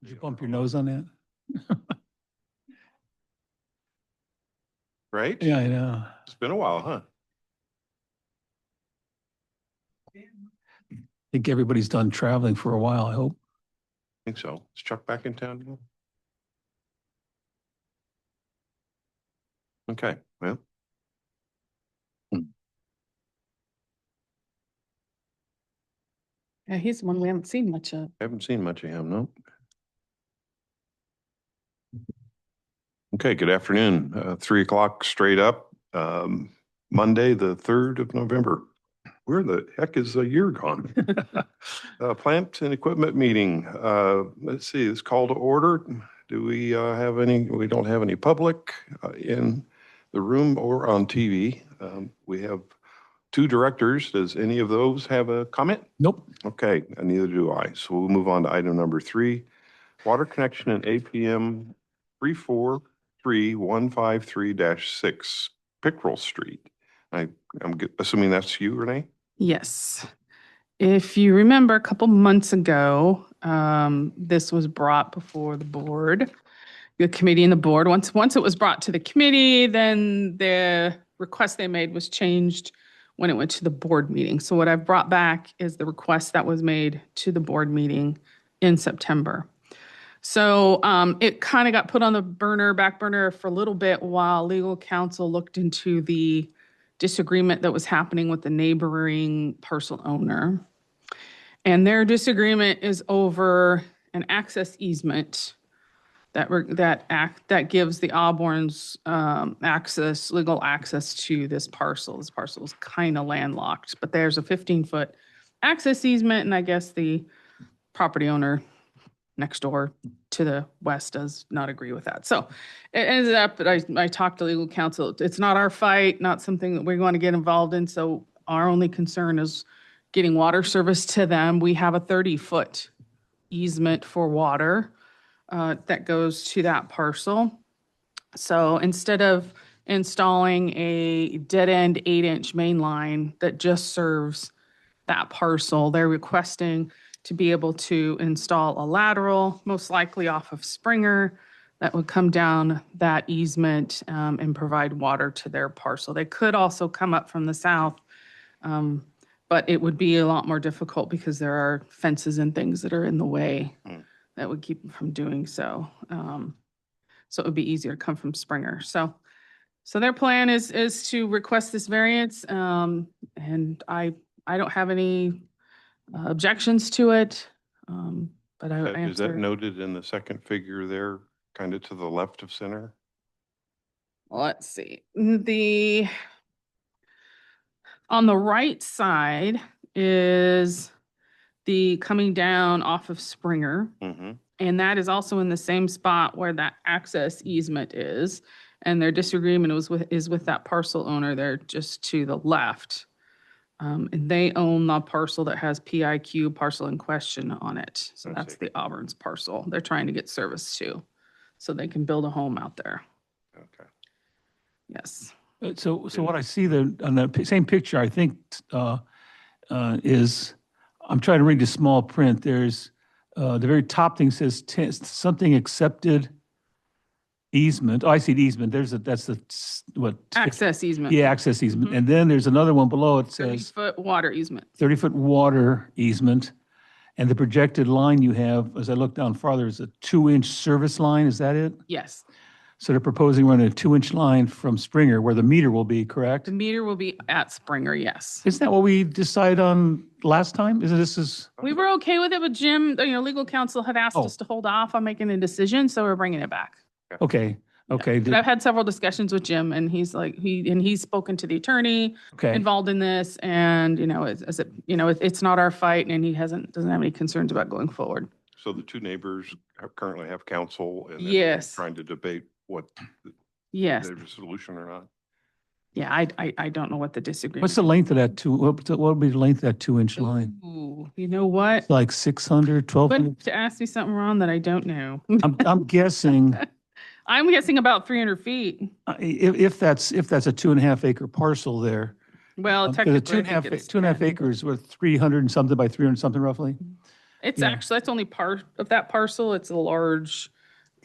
Did you bump your nose on that? Right? Yeah, I know. It's been a while, huh? I think everybody's done traveling for a while, I hope. I think so. Is Chuck back in town now? Okay, well. Yeah, he's the one we haven't seen much of. I haven't seen much of him, no. Okay, good afternoon. 3 o'clock straight up. Monday, the 3rd of November. Where the heck is the year gone? Plant and equipment meeting. Let's see, it's call to order. Do we have any? We don't have any public in the room or on TV. We have 2 directors. Does any of those have a comment? Nope. Okay, and neither do I. So we'll move on to item number 3. Water connection in APM 343153-6 Pickerel Street. I'm assuming that's you, Renee? Yes. If you remember a couple months ago, this was brought before the board, the committee and the board. Once it was brought to the committee, then the request they made was changed when it went to the board meeting. So what I've brought back is the request that was made to the board meeting in September. So it kind of got put on the back burner for a little bit while legal counsel looked into the disagreement that was happening with the neighboring parcel owner. And their disagreement is over an access easement that gives the Auburns legal access to this parcel. This parcel is kind of landlocked, but there's a 15-foot access easement, and I guess the property owner next door to the west does not agree with that. So it ended up that I talked to legal counsel. It's not our fight, not something that we want to get involved in. So our only concern is getting water service to them. We have a 30-foot easement for water that goes to that parcel. So instead of installing a dead-end 8-inch main line that just serves that parcel, they're requesting to be able to install a lateral, most likely off of Springer, that would come down that easement and provide water to their parcel. They could also come up from the south, but it would be a lot more difficult because there are fences and things that are in the way that would keep them from doing so. So it would be easier to come from Springer. So their plan is to request this variance, and I don't have any objections to it, but I Is answer. that noted in the second figure there, kind of to the left of center? Let's see. On the right side is the coming down off of Springer. Mm-hmm. And that is also in the same spot where that access easement is. And their disagreement is with that parcel owner there just to the left. And they own the parcel that has PIQ parcel in question on it. So that's the Auburn's parcel. They're trying to get service to, so they can build a home out there. Okay. Yes. So what I see there on the same picture, I think, is, I'm trying to read the small print. There's the very top thing says something accepted easement. Oh, I see the easement. That's the, what? Access easement. Yeah, access easement. And then there's another one below. It says 30-foot water easement. 30-foot water easement. And the projected line you have, as I look down farther, is a 2-inch service line. Is that it? Yes. So they're proposing running a 2-inch line from Springer where the meter will be, correct? The meter will be at Springer, yes. Isn't that what we decided on last time? We were okay with it, but Jim, legal counsel had asked us to hold off on making a decision, so we're bringing it back. Okay. Okay. But I've had several discussions with Jim, and he's spoken to the attorney involved in this, and it's not our fight, and he doesn't have any concerns about going forward. So the 2 neighbors currently have counsel and yes, trying to debate what yes, there's a solution or not. Yeah, I don't know what the disagreement. What's the length of that what would be the length of that 2-inch line? Ooh, you know what? It's like 600, 1200? To ask me something wrong that I don't know. I'm guessing. I'm guessing about 300 feet. If that's a 2.5 acre parcel there. Well, Because technically, two and a half acres were 300 and something by 300 something roughly. It's Yeah. actually, that's only part of that parcel. It's a large,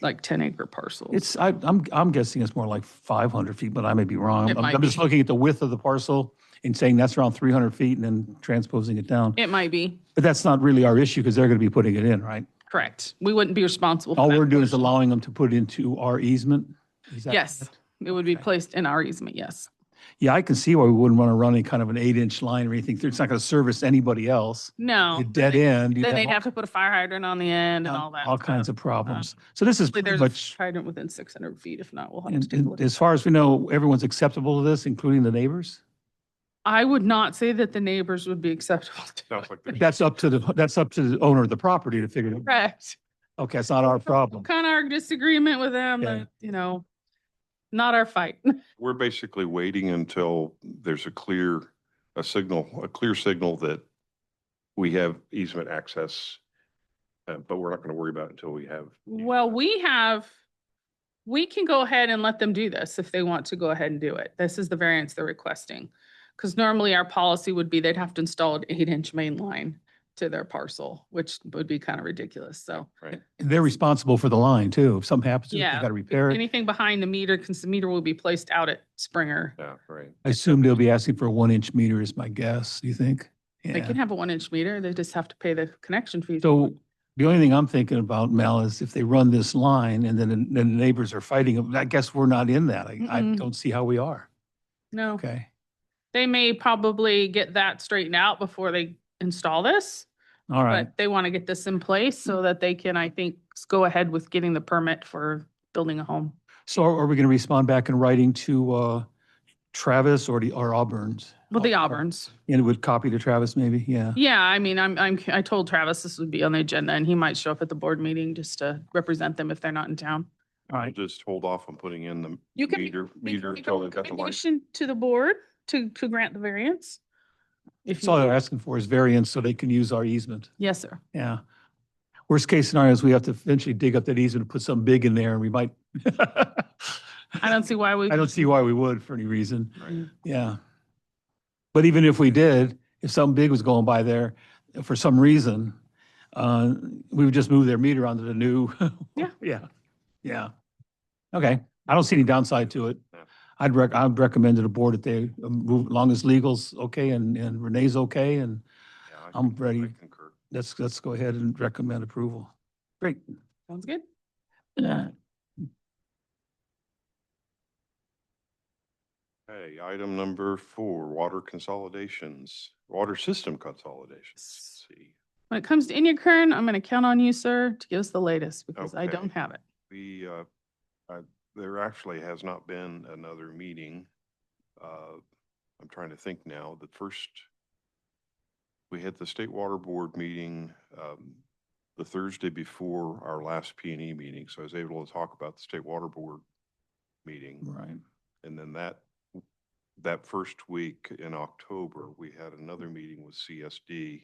like 10-acre parcel. I'm guessing it's more like 500 feet, but I may be wrong. It might I'm just be. looking at the width of the parcel and saying that's around 300 feet and then transposing it down. It might be, But that's not really our issue because they're going to be putting it in, right? correct. We wouldn't be responsible for All that we're doing is portion. allowing them to put into our easement? Is that Yes, correct? it would be Okay. placed in our easement, yes. Yeah, I can see why we wouldn't want to run any kind of an 8-inch line or anything. It's not going to service anybody else. No. A dead end. you'd Then they'd all have to put a fire hydrant on the end and all that. all kinds stuff. of problems. So this is Hopefully pretty There's much, a hydrant within 600 feet. If not, we'll have to and- take a and look. as far as we know, everyone's acceptable to this, including the neighbors? I would not say that the neighbors would be acceptable to Sounds it. like there's That's up to the owner of the property to figure it out. Correct. Okay, it's not our problem. Kind of our disagreement with them, Okay. that, not our fight. We're basically waiting until there's a clear signal that we have easement access. But we're not going to worry about it until we have. Well, we can go ahead and let them do this if they want to go ahead and do it. This is the variance they're requesting. Because normally our policy would be they'd have to install an 8-inch main line to their parcel, which would be kind of ridiculous. So Right. And they're responsible for the line too. If something happens, to it, they Yeah. got to repair it. anything behind the meter, because the meter will be placed out at Springer. Yeah, right. I assume they'll be asking for a 1-inch meter is my guess. Do you think? They Yeah. can have a 1-inch meter. They just have to pay the connection fee. So the only thing I'm thinking about, Mel, is if they run this line and then the neighbors are fighting, I guess we're not in that. I Mm-mm. don't see how we are. No, Okay. they may probably get that straightened out before they install this. All right. But they want to get this in place so that they can, I think, go ahead with getting the permit for building a home. So are we going to respond back in writing to Travis or Auburn's? Well, the Auburns. And it would copy to Travis maybe? Yeah. Yeah, I mean, I told Travis this would be on the agenda and he might show up at the board meeting just to represent them if they're not in town. All I'll right. just hold off on putting in the You can meter make until a they've got the line. recommendation to the board to grant the variance. If That's all you, they're asking for is variance so they can use our easement. yes, sir. Yeah. Worst case scenario is we have to eventually dig up that easement and put something big in there and we might. I don't see why we. I don't see why we would for any reason. Right. Yeah. But even if we did, if something big was going by there for some reason, we would just move their meter onto the new. Yeah. Yeah. Yeah. Okay. I don't see any downside to it. Yeah. I'd recommend to the board that they move, as long as legal's okay and Renee's okay, and Yeah, I'm I ready. concur. let's go ahead and recommend approval. Great. Sounds good. Yeah. Okay, item number 4, water system consolidations. Let's see. When it comes to Inyakern, I'm going to count on you, sir, to give us the latest because I Okay. don't have it. We, there actually has not been another meeting. I'm trying to think now. We had the State Water Board meeting the Thursday before our last P&E meeting, so I was able to talk about the State Water Board meeting. Right. And then that first week in October, we had another meeting with CSD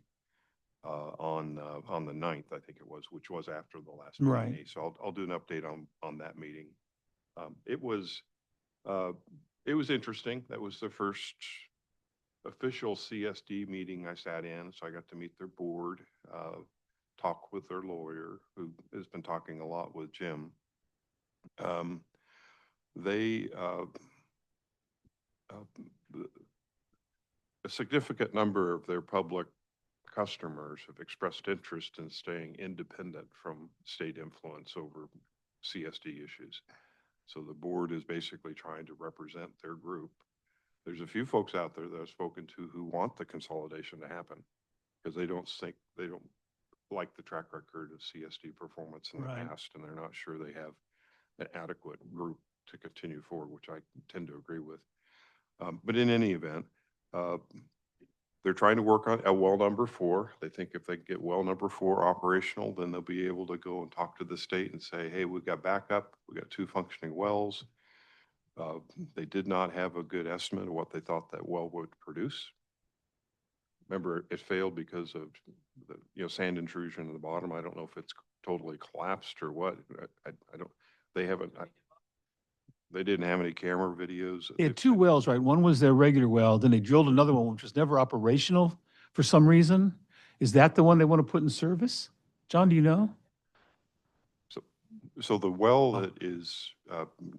on the 9th, I think it was, which was after the last Right. P&E. So I'll do an update on that meeting. It was interesting. That was the first official CSD meeting I sat in, so I got to meet their board, talk with their lawyer, who has been talking a lot with Jim. A significant number of their public customers have expressed interest in staying independent from state influence over CSD issues. So the board is basically trying to represent their group. There's a few folks out there that I've spoken to who want the consolidation to happen because they don't like the track record of CSD performance in the Right. past, and they're not sure they have an adequate group to continue forward, which I tend to agree with. But in any event, they're trying to work on well number 4. They think if they get well number 4 operational, then they'll be able to go and talk to the state and say, hey, we've got backup. We've got 2 functioning wells. They did not have a good estimate of what they thought that well would produce. Remember, it failed because of the sand intrusion in the bottom. I don't know if it's totally collapsed or what. I don't. They haven't. They didn't have any camera videos. They had 2 wells, right? One was their regular well, then they drilled another one, which was never operational for some reason. Is that the one they want to put in service? John, do you know? So the well Oh. that is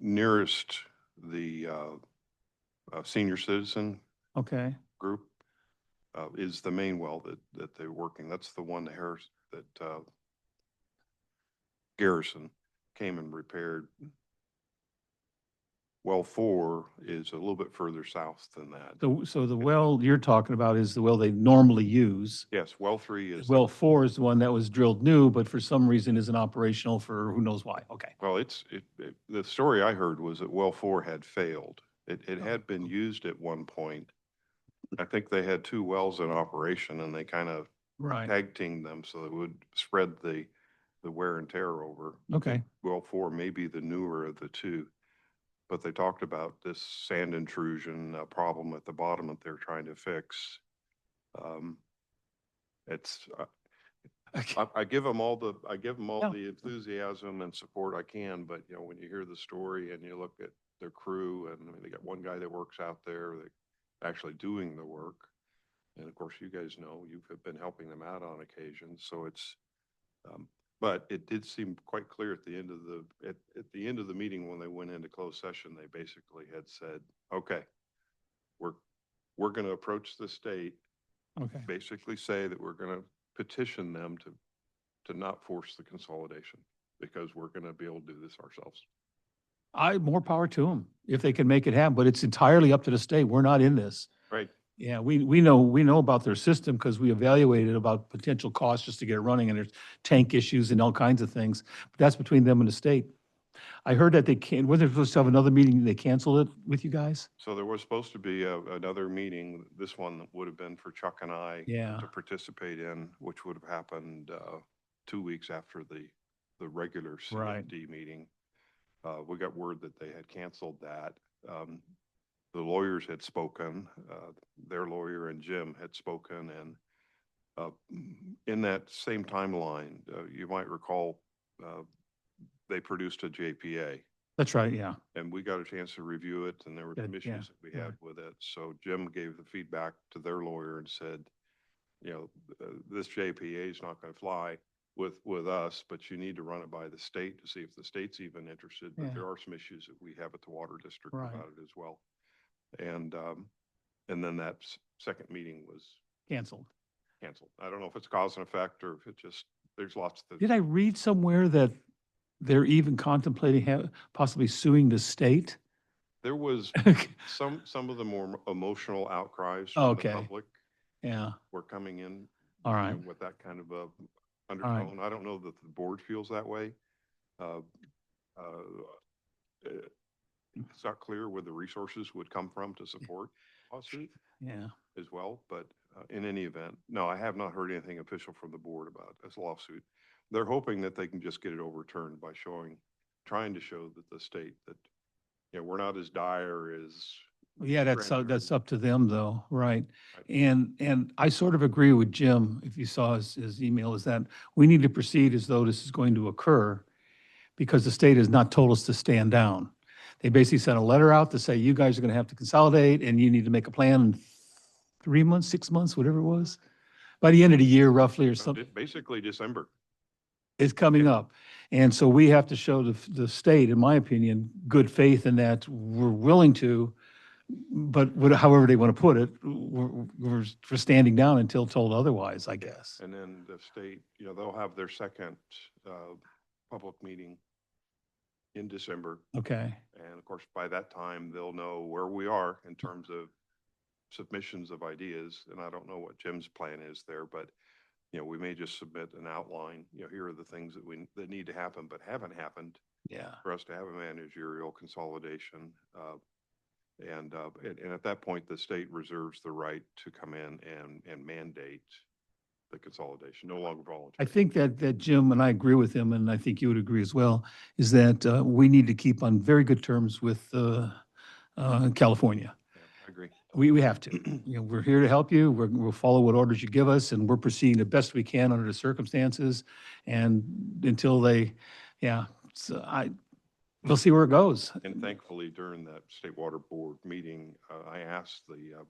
nearest the senior citizen Okay, group is the main well that they're working. That's the one that Garrison came and repaired. Well 4 is a little bit further south than that. so the well you're talking about is the well they normally use. Yes, well 3 is. Well 4 is the one that was drilled new, but for some reason isn't operational for who knows why. Okay. Well, the story I heard was that well 4 had failed. It Oh. had been used at one point. I think they had 2 wells in operation and they kind of Right, tag teamed them so it would spread the wear and tear over. okay, Well 4 may be the newer of the 2, but they talked about this sand intrusion problem at the bottom that they're trying to fix. Um, It's, I give them all Yeah. the enthusiasm and support I can, but you know, when you hear the story and you look at their crew, and I mean, they got one guy that works out there that actually doing the work. And of course, you guys know, you've been helping them out on occasion, so it's, but it did seem quite clear at the end of at the end of the meeting, when they went into closed session, they basically had said, okay, we're going to approach the state, okay. basically say that we're going to petition them to not force the consolidation because we're going to be able to do this ourselves. More power to them if they can make it happen, but it's entirely up to the state. We're not in this. Right. Yeah, we know about their system because we evaluated about potential costs just to get it running, and there's tank issues and all kinds of things. But that's between them and the state. I heard that were they supposed to have another meeting, they canceled it with you guys? So there was supposed to be another meeting. This one would have been for Chuck and I Yeah. to participate in, which would have happened 2 weeks after the regular Right. CFD meeting. We got word that they had canceled that. The lawyers had spoken, their lawyer and Jim had spoken, and in that same timeline, you might recall, they produced a JPA. That's right, yeah. And we got a chance to review it, and there were some Good, yeah, issues that we yeah. had with it. So Jim gave the feedback to their lawyer and said, you know, this JPA is not going to fly with us, but you need to run it by the state to see if the state's even interested. But Yeah. there are some issues that we have at the water district Right. about it as well. And then that second meeting was Canceled. canceled. I don't know if it's cause and effect or if it just, there's lots of. Did I read somewhere that they're even contemplating possibly suing the state? There was some of the more emotional outcries Oh, from okay. the public Yeah, were coming in, all you right. know, with that kind of a undertone. I don't know that the board feels that way. Uh, It's not clear where the resources would come from to support lawsuit Yeah. as well, but in any event, no, I have not heard anything official from the board about this lawsuit. They're hoping that they can just get it overturned by trying to show that the state that, you know, we're not as dire as. Yeah, that's Grandeur. up to them though, right? Right. And I sort of agree with Jim, if you saw his email, is that we need to proceed as though this is going to occur because the state has not told us to stand down. They basically sent a letter out to say, you guys are going to have to consolidate and you need to make a plan in 3 months, 6 months, whatever it was, by the end of the year roughly or something. Basically December. Is coming up. And so we have to show the state, in my opinion, good faith in that we're willing to, but however they want to put it, we're standing down until told otherwise, I guess. And then the state, you know, they'll have their second public meeting in December. Okay, And of course, by that time, they'll know where we are in terms of submissions of ideas. And I don't know what Jim's plan is there, but, you know, we may just submit an outline, you know, here are the things that need to happen, but haven't happened yeah. for us to have a managerial consolidation. And at that point, the state reserves the right to come in and mandate the consolidation, no longer voluntary. I think that Jim, and I agree with him, and I think you would agree as well, is that we need to keep on very good terms with California. Yeah, I agree. We have to. You know, we're here to help you. We'll follow what orders you give us, and we're proceeding the best we can under the circumstances. And until yeah, so we'll see where it goes. And thankfully, during that State Water Board meeting, I asked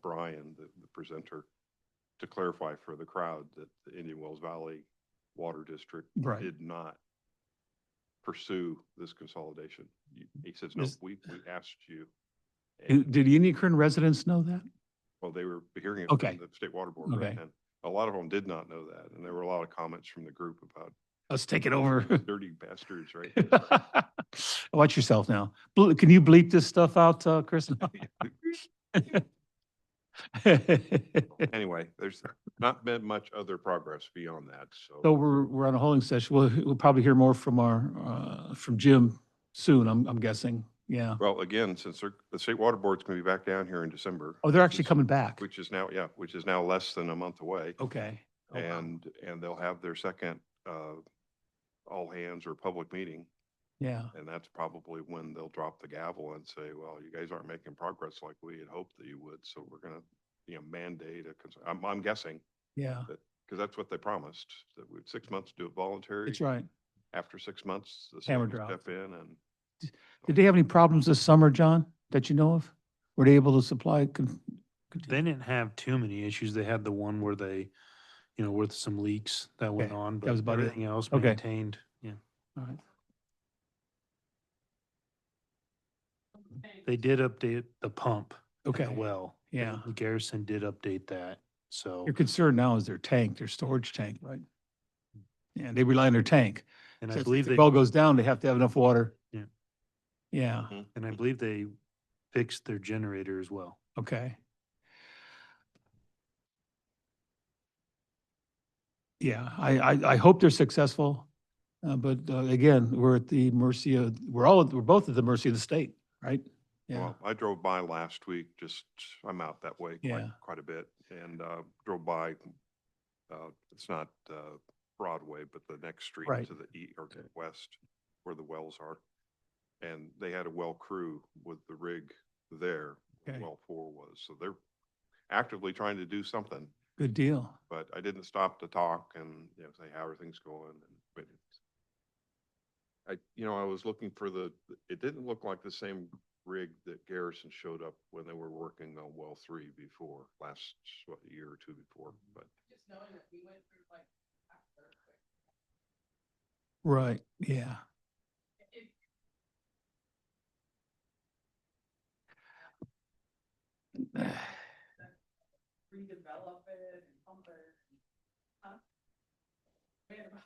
Brian, the presenter, to clarify for the crowd that the Indian Wells Valley water district Right. did not pursue this consolidation. He says, no, Is- we asked you. Did any current residents know that? Well, they were hearing it Okay. from the State Water Board, right? Okay. And a lot of them did not know that. And there were a lot of comments from the group about Let's take it over. dirty bastards, right? Watch yourself now. Can you bleep this stuff out, Chris? Anyway, there's not been much other progress beyond that, So so. we're on a holding session. We'll probably hear more from from Jim soon, I'm guessing. Yeah. Well, again, since the State Water Board's going to be back down here in December. Oh, they're which actually is- coming back. Which is now, yeah, which is now less than a month away. Okay. Oh, wow. And they'll have their second all hands or public meeting. Yeah, And that's probably when they'll drop the gavel and say, well, you guys aren't making progress like we had hoped that you would. So we're going to, mandate I'm guessing, yeah, because that's what they promised, that we had 6 months to do it voluntary. that's right. After 6 months, the state Hammer will drop. step in and. Did they have any problems this summer, John, that you know of? Were they able to supply? They didn't have too many issues. They had the one where they, with some leaks that went Okay, on, that but was about it. everything else Okay. maintained. Yeah. All right. They did update the pump. in the Okay, well. yeah. Garrison did update that. So, Your concern now is their tank, their storage tank, right? Yeah, they rely on their tank. and So I if believe the they, well goes down, they have to have enough water. Yeah. Yeah, Mhm. and I believe they fixed their generator as well. okay. Yeah, I hope they're successful. But again, we're at the mercy of, we're both at the mercy of the state, right? Yeah, Well, I drove by last week, I'm out that way Yeah. quite a bit and drove by, it's not Broadway, but the next street Right. to the or to the west where the wells are. And they had a well crew with the rig there, where Okay. well 4 was. So they're actively trying to do something, good deal. but I didn't stop to talk and, say, how are things going? But I was looking for it didn't look like the same rig that Garrison showed up when they were working on well 3 before, last, year or two before, but. Just knowing that we went through like after. Right, yeah. Redevelop it and pump it. Huh? Wait a minute.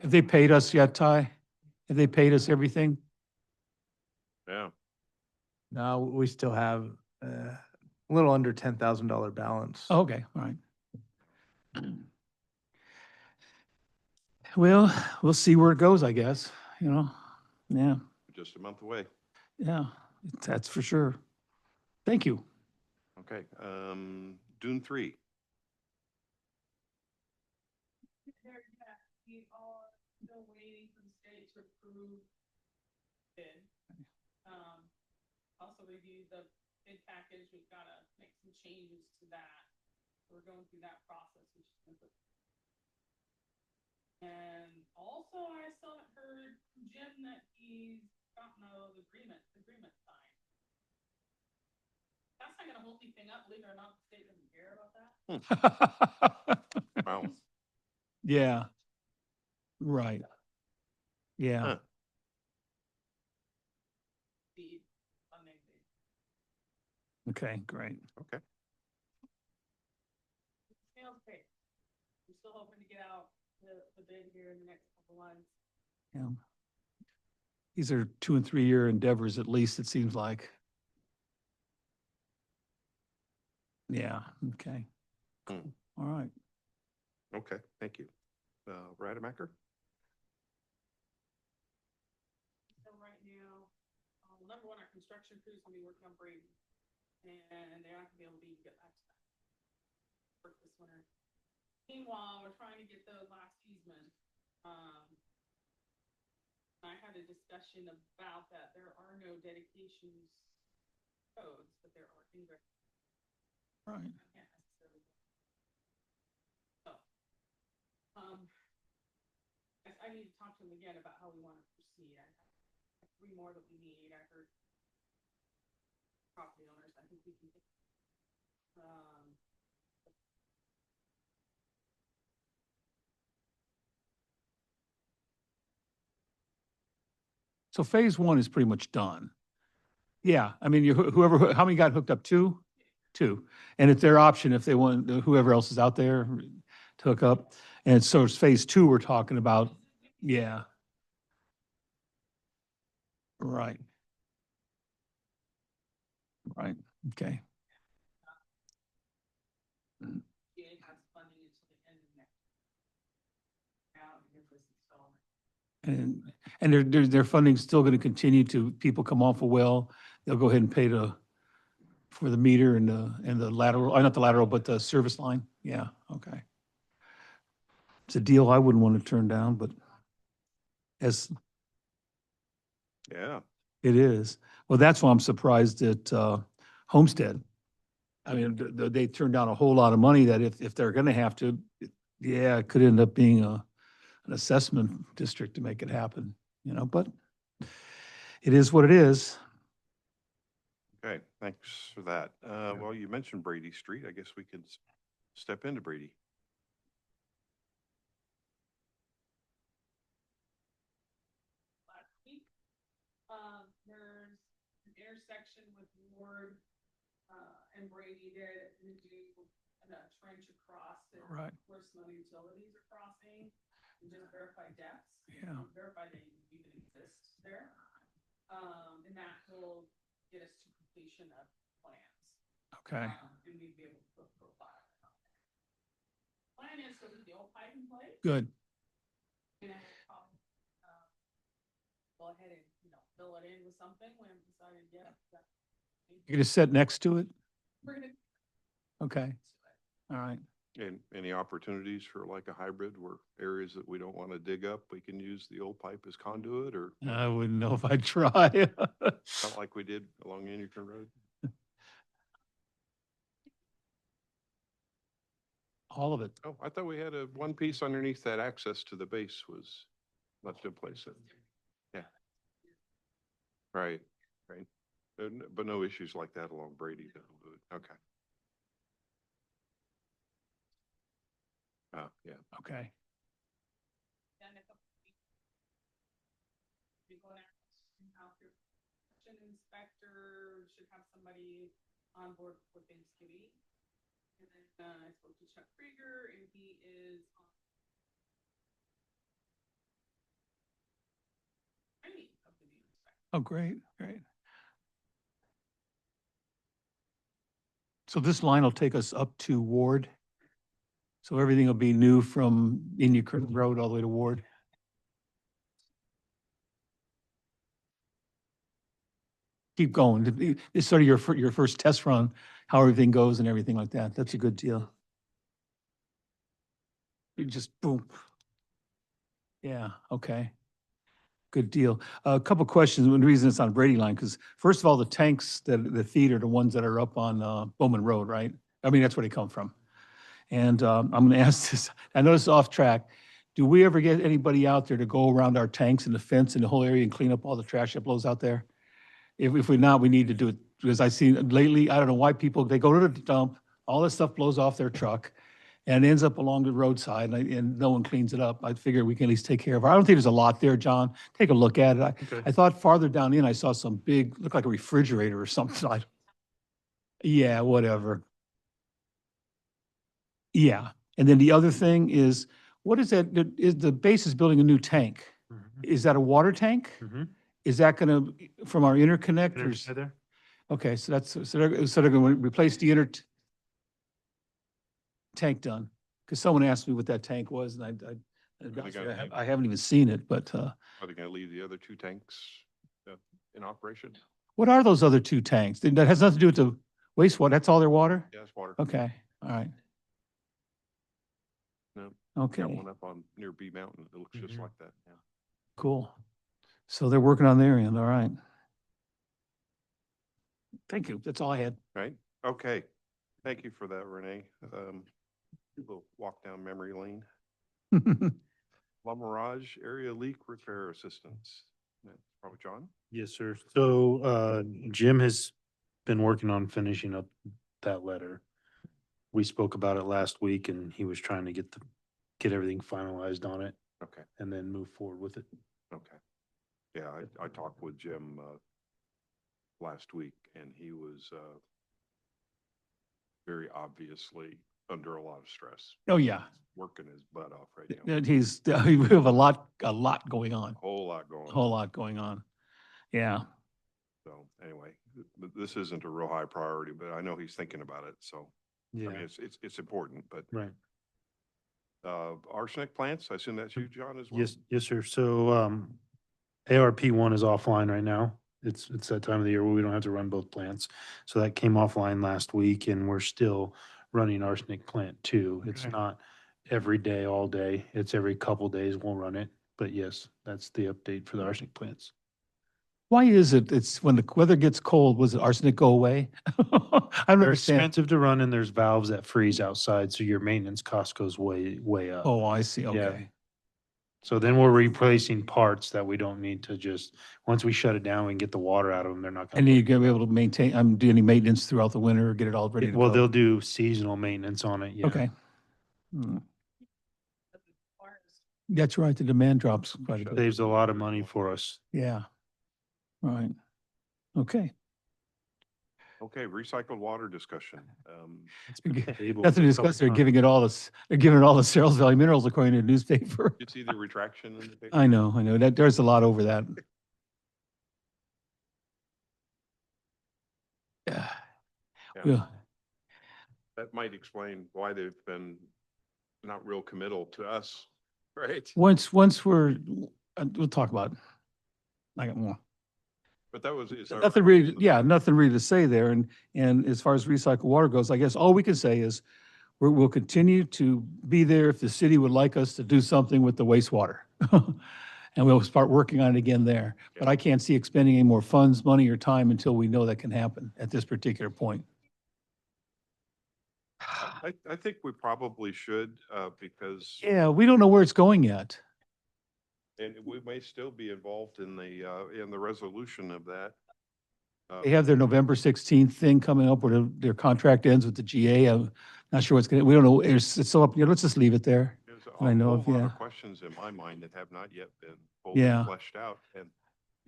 Have they paid us yet, Ty? Have they paid us everything? Yeah, No, we still have a little under $10,000 balance. Oh, okay, all right. Well, we'll see where it goes, I guess, Yeah, just a month away. yeah, that's for sure. Thank you. Okay, Dune 3. We are still waiting for the state to approve bid. Also reviewed the bid package. We've got to make some changes to that. We're going through that process. And also, I still haven't heard from Jim that he's gotten an agreement signed. That's not gonna hold anything up, believe it or not, the state doesn't care about that. Wow. Yeah. Right. Yeah, Huh. The funding. okay, great. Okay. Sales pay. We're still hoping to get out the bid here in the next couple months. Yeah. These are 2 and 3 year endeavors, at least, it seems like. Yeah, okay. Hmm. Cool. All right. Okay, thank you. Rademacher? So right now, number one, our construction crew's gonna be working on Brady. And they're not gonna be able to even get back to that work this winter. Meanwhile, we're trying to get the last easement. I had a discussion about that. There are no dedications codes, but there are indirect. Right. Can't necessarily. So, I need to talk to them again about how we want to proceed. I have 3 more that we need. I heard property owners. I think we can get. So phase one is pretty much done. Yeah, I mean, whoever, how many got hooked up? Two? Two. And it's their option if they want, whoever else is out there to hook up. And so it's phase two we're talking about. Yeah. Right. Right. Okay. It has funding until the end of next. Now, here's this installment. And their funding's still going to continue to, people come off a well, they'll go ahead and pay for the meter and the lateral, not the lateral, but the service line. Yeah, okay. It's a deal I wouldn't want to turn down, but as Yeah. it is. Well, that's why I'm surprised at Homestead. I mean, they turned down a whole lot of money that if they're going to have to, yeah, it could end up being an assessment district to make it happen, but it is what it is. Okay, thanks for that. Well, you mentioned Brady Street. I guess we could step into Brady. Last week, there's an intersection with Ward, and Brady there that we do a trench across it. Right. Where some other utilities are crossing, and just verify depths. Yeah. and Verify they even exist there. And that will get us to completion of plans. Okay, And we'd be able to put profile. Plan is to leave the old pipe in place. good. And then we'll probably, go ahead and, fill it in with something when we decided, yeah. You're going to sit next to it? We're gonna. Okay, all right. And any opportunities for like a hybrid where areas that we don't want to dig up, we can use the old pipe as conduit, or I wouldn't know if I'd try. not like we did along Union Road? All of it. Oh, I thought we had a one piece underneath that access to the base was left in place. Yeah. Right, right. But no issues like that along Brady though. Okay. Yeah. Okay, Be going out there. Inspector, we should have somebody on board for Thanksgiving. And then, I spoke to Chuck Krieger and he is on. Training of the new inspector. oh, great, great. So this line will take us up to Ward? So everything will be new from Indian Creek Road all the way to Ward? Keep going. It's sort of your first test run, how everything goes and everything like that. That's a good deal. You just boom. Yeah, okay. Good deal. A couple questions. One reason it's on Brady line, because first of all, the tanks that feed are the ones that are up on Bowman Road, right? I mean, that's where they come from. And I'm going to ask this, I know this is off track. Do we ever get anybody out there to go around our tanks and the fence and the whole area and clean up all the trash that blows out there? If we're not, we need to do it, because I see lately, I don't know why people, they go to the dump, all this stuff blows off their truck and ends up along the roadside and no one cleans it up. I figure we can at least take care of it. I don't think there's a lot there, John. Take a look at it. Okay. I thought farther down in, I saw some big, looked like a refrigerator or something. Yeah, whatever. Yeah. And then the other thing is, what is that? Is the base is building a new tank? Mhm. Is that a water tank? Mhm. Is that going to, from our interconnect? or Right there? Okay, so they're going to replace the tank done. Because someone asked me what that tank was and I haven't even seen it, but Are they going to leave the other two tanks in operation? what are those other two tanks? That has nothing to do with the wastewater. That's all their water? Yeah, it's water. Okay, all right. No, Okay, got one up on near B Mountain. It looks just Mhm. like that. Yeah. cool. So they're working on their end, all right. Thank you. That's all I had. Right? Okay. Thank you for that, Renee. We'll walk down memory lane. La Mirage Area Leak Repair Assistance. That's probably John. Yes, sir. So, Jim has been working on finishing up that letter. We spoke about it last week and he was trying to get everything finalized on it Okay. and then move forward with it. Okay. Yeah, Yeah, I talked with Jim, last week and he was, very obviously under a lot of stress. Oh, yeah. Working his butt off right now. That he's, we have a lot going on, Whole lot going a on. whole lot going on. Yeah. So anyway, this isn't a real high priority, but I know he's thinking about it. So, I Yeah, mean, it's important, but, right. arsenic plants, I assume that's you, John, as well? Yes, yes, sir. So, ARP1 is offline right now. It's that time of the year where we don't have to run both plants. So that came offline last week and we're still running arsenic plant 2. It's Okay. not every day, all day. It's every couple days we'll run it. But yes, that's the update for the arsenic plants. Why is it, it's when the weather gets cold, was it arsenic go away? I don't They're understand. expensive to run and there's valves that freeze outside, so your maintenance cost goes way, way up. Oh, I see. Okay. So then we're replacing parts that we don't need to just, once we shut it down, we can get the water out of them. They're not And gonna. you're gonna be able to maintain, do any maintenance throughout the winter, get it all ready to Well, go? they'll do seasonal maintenance on it, yeah. Okay. Hmm. That's right. The demand drops quite a Shut bit. Saves a lot of money for us. Yeah. Right. Okay. Okay, recycled water discussion. It's been tabled Nothing to a couple discuss. They're times. giving it all this, they're giving it all the Searles Valley minerals according to the newspaper. You see the retraction in the paper? I know that there's a lot over that. Yeah. Yeah. Yeah. That might explain why they've been not real committal to us, right? Once we'll talk about it. I got more. But that was, is our Nothing really, recommendation. yeah, nothing really to say there. And as far as recycled water goes, I guess all we can say is we'll continue to be there if the city would like us to do something with the wastewater. And we'll start working on it again there. But I can't see expending any more funds, money, or time until we know that can happen at this particular point. I think we probably should, because, Yeah, we don't know where it's going yet. and we may still be involved in the resolution of that. They have their November 16th thing coming up where their contract ends with the GA. I'm not sure what's we don't know. It's still up. Let's just leave it there. There's I a know whole of, lot yeah. of questions in my mind that have not yet been fully Yeah. fleshed out. And,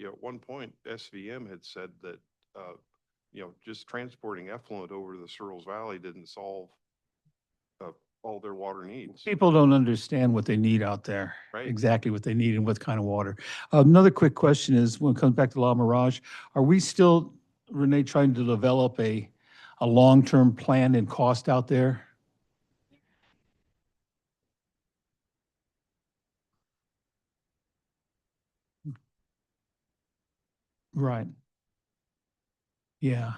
at one point, SVM had said that, just transporting effluent over the Searles Valley didn't solve all their water needs. People don't understand what they need out there. Right. Exactly what they need and what kind of water. Another quick question is, when it comes back to La Mirage, are we still, Renee, trying to develop a long-term plan and cost out there? Right. Yeah.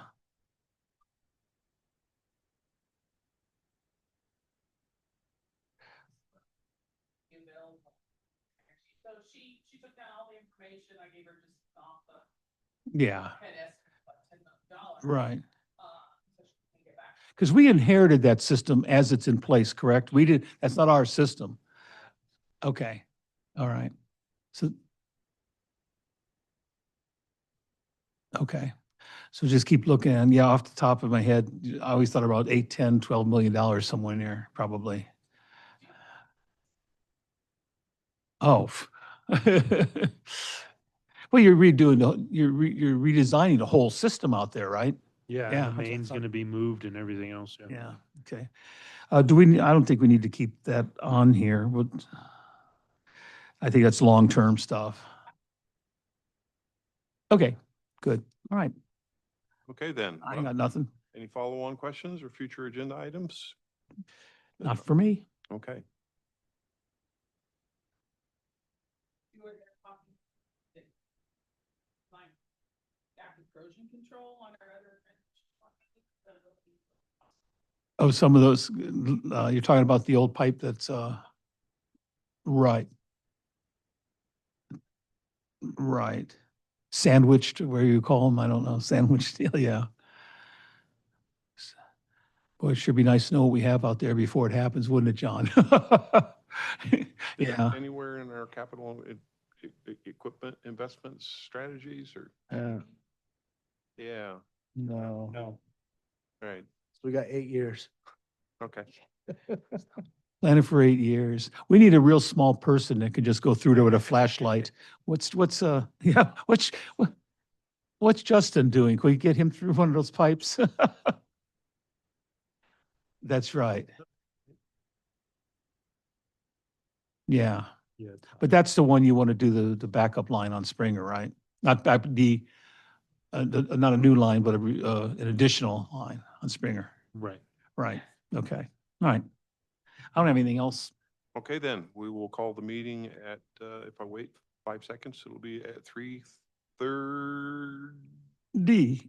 So she took down all the information. I gave her just off the Yeah. head estimate, about $10,000. Right. So she can get back. Because we inherited that system as it's in place, correct? We did, that's not our system. Okay. All right. So, okay. So just keep looking. And yeah, off the top of my head, I always thought about 8, 10, $12 million somewhere in there, probably. Oh. Well, you're you're redesigning the whole system out there, right? Yeah, Yeah, and the that's what I main's thought. gonna be moved and everything else, yeah. Yeah, okay. I don't think we need to keep that on here, but I think that's long-term stuff. Okay, good. All right, Okay, then. I got nothing. Any follow-on questions or future agenda items? Not for me. Okay. You were there talking. Like, active corrosion control on our other. Oh, some of those, you're talking about the old pipe that's, right. Right. Sandwiched, where you call them, I don't know, sandwiched, yeah. Boy, it should be nice to know what we have out there before it happens, wouldn't it, John? Is that Yeah. anywhere in our capital equipment investments strategies or? Yeah, No, No. right. we got 8 years. Okay. Planned it for 8 years. We need a real small person that could just go through there with a flashlight. Yeah, what's Justin doing? Can we get him through one of those pipes? That's right. Yeah, Yeah. but that's the one you want to do the backup line on Springer, right? Not back, not a new line, but an additional line on Springer. Right. Right, okay, all right. I don't have anything else. Okay, then, we will call the meeting at, if I wait 5 seconds, it'll be at 3:30. D,